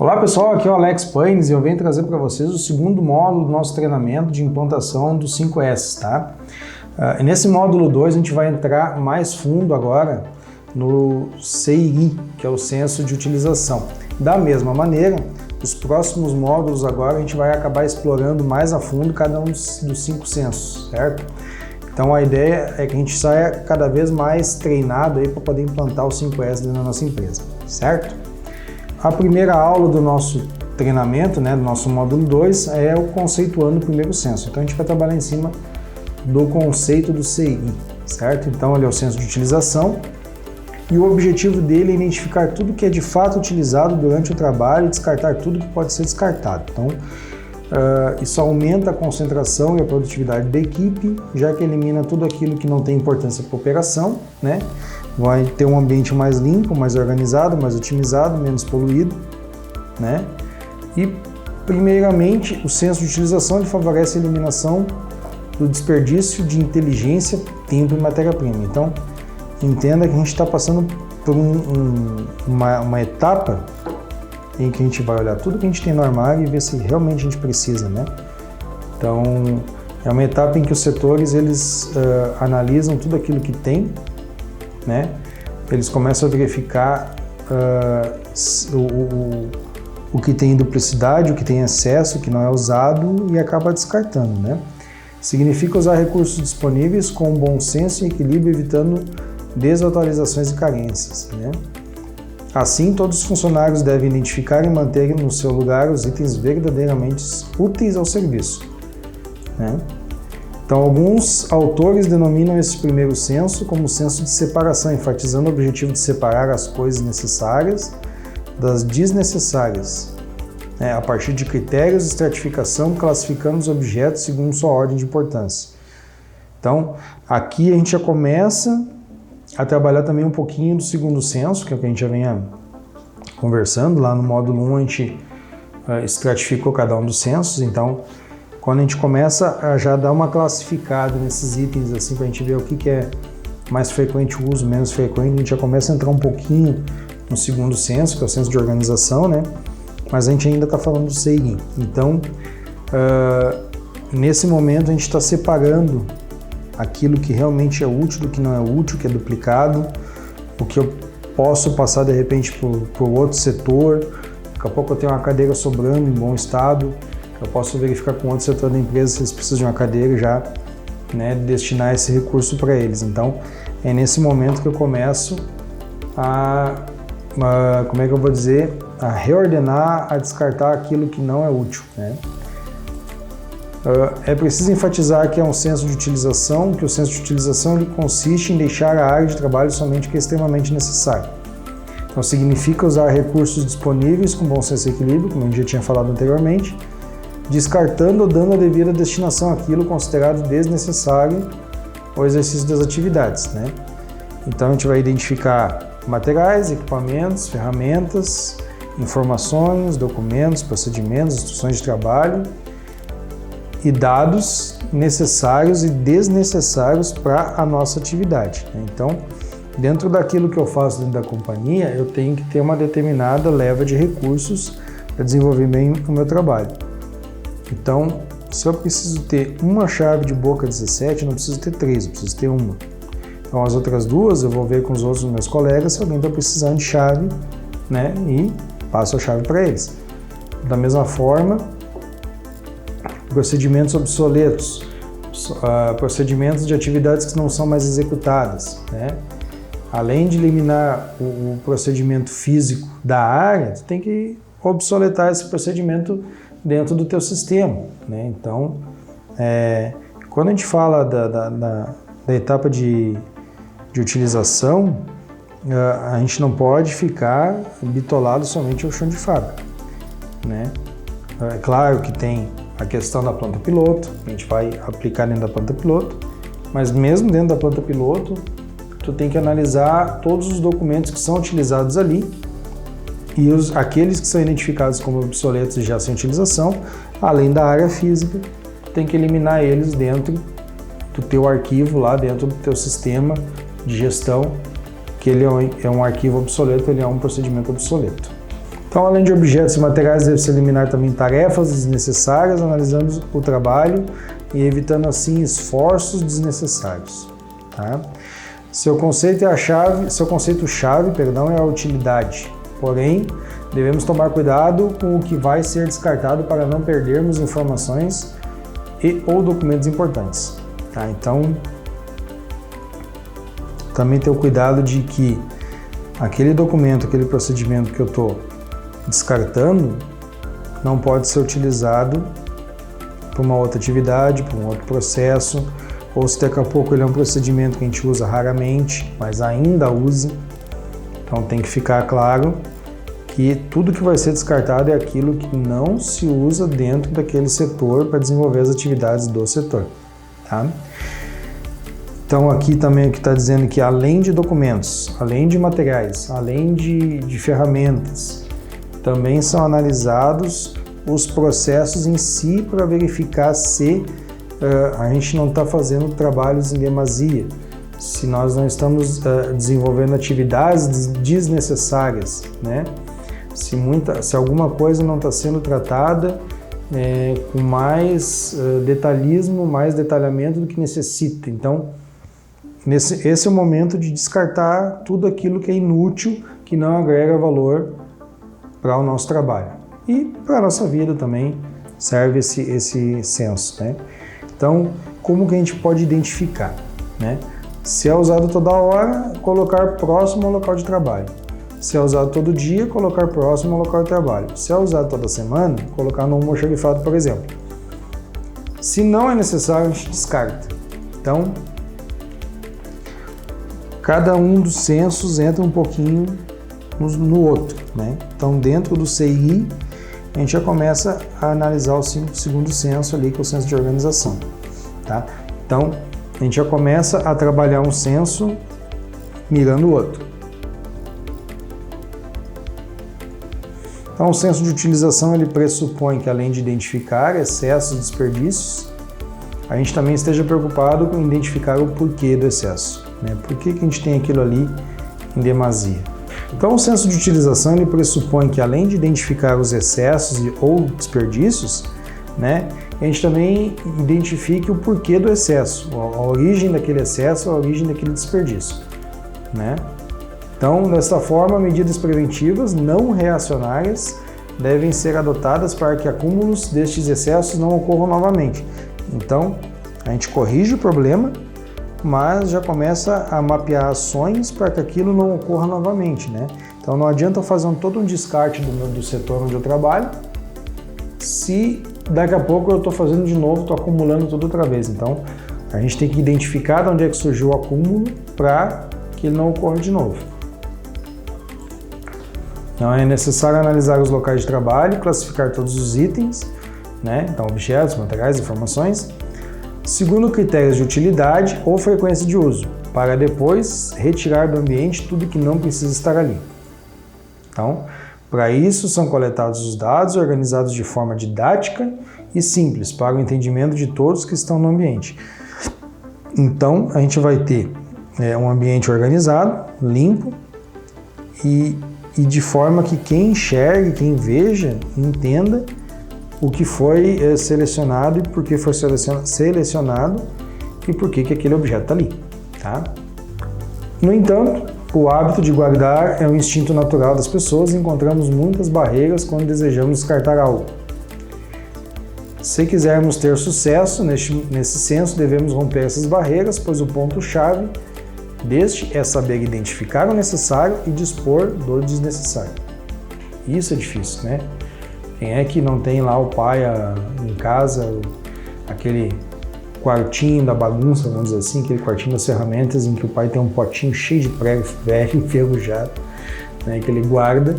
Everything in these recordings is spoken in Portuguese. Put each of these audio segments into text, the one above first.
Olá pessoal, aqui é o Alex Paines e eu venho trazer para vocês o segundo módulo do nosso treinamento de implantação do 5S, tá? Nesse módulo 2 a gente vai entrar mais fundo agora no CII, que é o Senso de Utilização. Da mesma maneira, os próximos módulos agora a gente vai acabar explorando mais a fundo cada um dos 5 sensos, certo? Então a ideia é que a gente saia cada vez mais treinado aí para poder implantar o 5S dentro da nossa empresa, certo? A primeira aula do nosso treinamento, do nosso módulo 2, é o conceituando o primeiro senso. Então a gente vai trabalhar em cima do conceito do CI, certo? Então ele é o senso de utilização e o objetivo dele é identificar tudo que é de fato utilizado durante o trabalho e descartar tudo que pode ser descartado. Então isso aumenta a concentração e a produtividade da equipe, já que elimina tudo aquilo que não tem importância para a operação, né? Vai ter um ambiente mais limpo, mais organizado, mais otimizado, menos poluído, né? E, primeiramente, o senso de utilização ele favorece a eliminação do desperdício de inteligência, tempo e matéria-prima. Então, entenda que a gente está passando por uma etapa em que a gente vai olhar tudo que a gente tem no armário e ver se realmente a gente precisa, né? Então, é uma etapa em que os setores eles analisam tudo aquilo que tem, né? Eles começam a verificar o que tem duplicidade, o que tem excesso, o que não é usado e acaba descartando, né? Significa usar recursos disponíveis com bom senso e equilíbrio, evitando desatualizações e carências, né? Assim, todos os funcionários devem identificar e manter no seu lugar os itens verdadeiramente úteis ao serviço, né? Então, alguns autores denominam esse primeiro senso como senso de separação, enfatizando o objetivo de separar as coisas necessárias das desnecessárias, a partir de critérios de estratificação, classificando os objetos segundo sua ordem de importância. Então, aqui a gente já começa a trabalhar também um pouquinho do segundo senso, que é o que a gente já vinha conversando. Lá no módulo 1 a gente estratificou cada um dos sensos, então quando a gente começa a já dar uma classificada nesses itens, assim, para a gente ver o que é mais frequente o uso, menos frequente, a gente já começa a entrar um pouquinho no segundo senso, que é o senso de organização, né? Mas a gente ainda está falando do CI. Então, nesse momento, a gente está separando aquilo que realmente é útil do que não é útil, que é duplicado, o que eu posso passar, de repente, para o outro setor. Daqui a pouco eu tenho uma cadeira sobrando em bom estado, eu posso verificar com outro setor da empresa se eles precisam de uma cadeira e já, né, destinar esse recurso para eles. Então, é nesse momento que eu começo a reordenar, a descartar aquilo que não é útil, né? É preciso enfatizar que é um senso de utilização, que o senso de utilização ele consiste em deixar a área de trabalho somente o que é extremamente necessário. Então, significa usar recursos disponíveis com bom senso e equilíbrio, como a gente já tinha falado anteriormente, descartando ou dando a devida destinação àquilo considerado desnecessário ao exercício das atividades, né? Então a gente vai identificar materiais, equipamentos, ferramentas, informações, documentos, procedimentos, instruções de trabalho e dados necessários e desnecessários para a nossa atividade, né? Então, dentro daquilo que eu faço dentro da companhia, eu tenho que ter uma determinada leva de recursos para desenvolver bem o meu trabalho. Então, se eu preciso ter uma chave de boca 17, eu não preciso ter 3, eu preciso ter uma. Então, as outras duas eu vou ver com os outros meus colegas se alguém está precisando de chave, né? E passo a chave para eles. Da mesma forma, procedimentos obsoletos, procedimentos de atividades que não são mais executadas, né? Além de eliminar o procedimento físico da área, tu tem que obsoletar esse procedimento dentro do teu sistema, né? Então, quando a gente fala da etapa de utilização, a gente não pode ficar bitolado somente ao chão de fábrica, né? É claro que tem a questão da planta piloto, a gente vai aplicar dentro da planta piloto, mas mesmo dentro da planta piloto, tu tem que analisar todos os documentos que são utilizados ali e aqueles que são identificados como obsoletos e já sem utilização, além da área física, tem que eliminar eles dentro do teu arquivo, lá dentro do teu sistema de gestão, que ele é um arquivo obsoleto, ele é um procedimento obsoleto. Então, além de objetos e materiais, deve-se eliminar também tarefas desnecessárias, analisando o trabalho e evitando assim esforços desnecessários. Tá? Seu conceito-chave, é a utilidade. Porém, devemos tomar cuidado com o que vai ser descartado para não perdermos informações ou documentos importantes. Tá? Então, também ter o cuidado de que aquele documento, aquele procedimento que eu estou descartando, não pode ser utilizado para uma outra atividade, para um outro processo, ou se daqui a pouco ele é um procedimento que a gente usa raramente, mas ainda usa. Então tem que ficar claro que tudo que vai ser descartado é aquilo que não se usa dentro daquele setor para desenvolver as atividades do setor. Tá? Então aqui também o que está dizendo que além de documentos, além de materiais, além de ferramentas, também são analisados os processos em si para verificar se a gente não está fazendo trabalhos em demasia, se nós não estamos desenvolvendo atividades desnecessárias, né? Se alguma coisa não está sendo tratada com mais detalhismo, mais detalhamento do que necessita. Então, esse é o momento de descartar tudo aquilo que é inútil, que não agrega valor para o nosso trabalho. E para a nossa vida também serve esse senso, né? Então, como que a gente pode identificar, né? Se é usado toda hora, colocar próximo ao local de trabalho. Se é usado todo dia, colocar próximo ao local de trabalho. Se é usado toda semana, colocar no almoxarifado, por exemplo. Se não é necessário, a gente descarta. Então, cada um dos sensos entra um pouquinho no outro, né? Então, dentro do CI, a gente já começa a analisar o segundo senso ali, que é o senso de organização, tá? Então, a gente já começa a trabalhar um senso mirando o outro. Então, o senso de utilização, ele pressupõe que, além de identificar excessos e desperdícios, a gente também esteja preocupado com identificar o porquê do excesso, né? Por que a gente tem aquilo ali em demasia? Então, o senso de utilização, ele pressupõe que, além de identificar os excessos ou desperdícios, né, a gente também identifique o porquê do excesso, a origem daquele excesso, a origem daquele desperdício, né? Então, desta forma, medidas preventivas não reacionárias devem ser adotadas para que acúmulos destes excessos não ocorram novamente. Então, a gente corrige o problema, mas já começa a mapear ações para que aquilo não ocorra novamente, né? Então não adianta eu fazer todo um descarte do setor onde eu trabalho, se daqui a pouco eu estou fazendo de novo, estou acumulando tudo outra vez. Então a gente tem que identificar de onde é que surgiu o acúmulo para que ele não ocorra de novo. Então é necessário analisar os locais de trabalho, classificar todos os itens, né? Então objetos, materiais, informações, segundo critérios de utilidade ou frequência de uso, para depois retirar do ambiente tudo que não precisa estar ali. Então, para isso são coletados os dados organizados de forma didática e simples, para o entendimento de todos que estão no ambiente. Então, a gente vai ter um ambiente organizado, limpo e de forma que quem enxergue, quem veja, entenda o que foi selecionado e por que foi selecionado e por que aquele objeto está ali, tá? No entanto, o hábito de guardar é um instinto natural das pessoas e encontramos muitas barreiras quando desejamos descartar algo. Se quisermos ter sucesso nesse senso, devemos romper essas barreiras, pois o ponto-chave deste é saber identificar o necessário e dispor do desnecessário. Isso é difícil, né? Quem é que não tem lá o pai em casa, aquele quartinho da bagunça, vamos dizer assim, aquele quartinho das ferramentas em que o pai tem um potinho cheio de prego velho, enferrujado, né, que ele guarda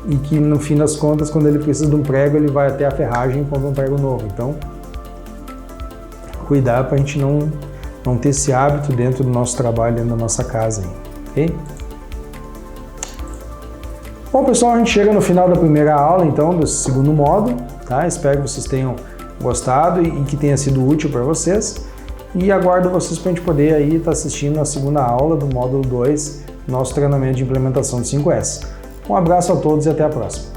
e que no fim das contas, quando ele precisa de um prego, ele vai até a ferragem e compra um prego novo. Então, cuidar para a gente não ter esse hábito dentro do nosso trabalho, dentro da nossa casa, ok? Bom, pessoal, a gente chega no final da primeira aula, então, do segundo módulo, tá? Espero que vocês tenham gostado e que tenha sido útil para vocês. E aguardo vocês para a gente poder aí estar assistindo a segunda aula do módulo 2, nosso treinamento de implementação do 5S. Um abraço a todos e até a próxima.